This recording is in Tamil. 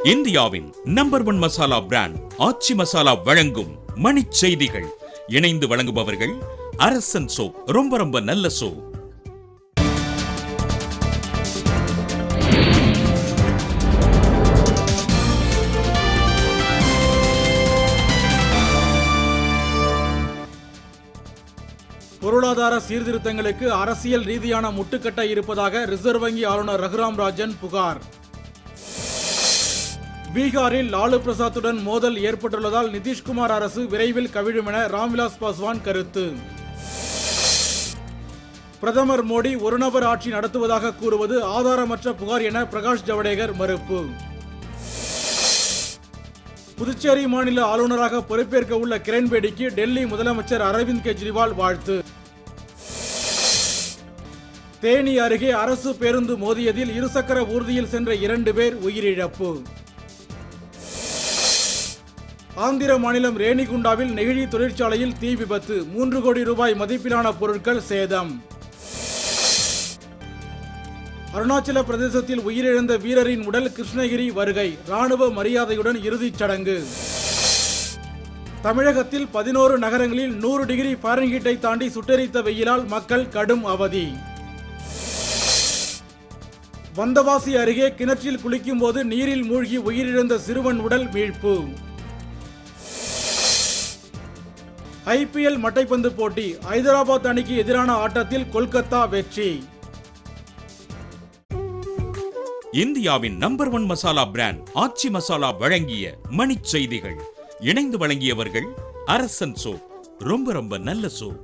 இந்தியாவின் நம்பர் 1 மசாலா பிராண்ட் ஆச்சி மசாலா வழங்கும் மணிச் செய்திகள். இணைந்து வழங்குபவர்கள் அரசன் சோப். ரொம்ப நல்ல சோப். பொருளாதார சீர்திருத்தங்களுக்கு அரசியல் ரீதியான முட்டுக்கட்டை இருப்பதாக ரிசர்வ் வங்கி ஆளுநர் ரகுராம் ராஜன் புகார். பீகாரில் லாலு பிரசாத்துடன் மோதல் ஏற்பட்டுள்ளதால் நிதிஷ்குமார் அரசு விரைவில் கவிழும் என ராம்விலாஸ் பாஸ்வான் கருத்து. பிரதமர் மோடி ஒருநபர் ஆட்சி நடத்துவதாக கூறுவது ஆதாரமற்ற புகார் என பிரகாஷ் ஜவடேகர் மறுப்பு. புதுச்சேரி மாநில ஆளுநராக பொறுப்பேற்க உள்ள கிரண்பேடிக்கு டெல்லி முதலமைச்சர் அரவிந்த் கெஜ்ரிவால் வாழ்த்து. தேனி அருகே அரசு பேருந்து மோதியதில் இருசக்கர ஊர்தியில் சென்ற 2 பேர் உயிரிழப்பு. ஆந்திர மாநிலம் ரேணிகுண்டாவில் நெகிழி தொழிற்சாலையில் தீ விபத்து. 3 கோடி ரூபாய் மதிப்பிலான பொருட்கள் சேதம். அருணாச்சல பிரதேசத்தில் உயிரிழந்த வீரரின் உடல் கிருஷ்ணகிரி வருகை. ராணுவ மரியாதையுடன் இறுதிச் சடங்கு. தமிழகத்தில் 11 நகரங்களில் 100 டிகிரி ஃபாரன்ஹீட்டை தாண்டி சுட்டெரித்த வெயிலால் மக்கள் கடும் அவதி. வந்தவாசி அருகே கிணற்றில் குளிக்கும் போது நீரில் மூழ்கி உயிரிழந்த சிறுவன் உடல் மீட்பு. ஐபிஎல் மட்டைப்பந்து போட்டி. ஐதராபாத் அணிக்கு எதிரான ஆட்டத்தில் கொல்கத்தா வெற்றி. இந்தியாவின் நம்பர் 1 மசாலா பிராண்ட் ஆச்சி மசாலா வழங்கிய மணிச் செய்திகள். இணைந்து வழங்கியவர்கள் அரசன் சோப். ரொம்ப நல்ல சோப்.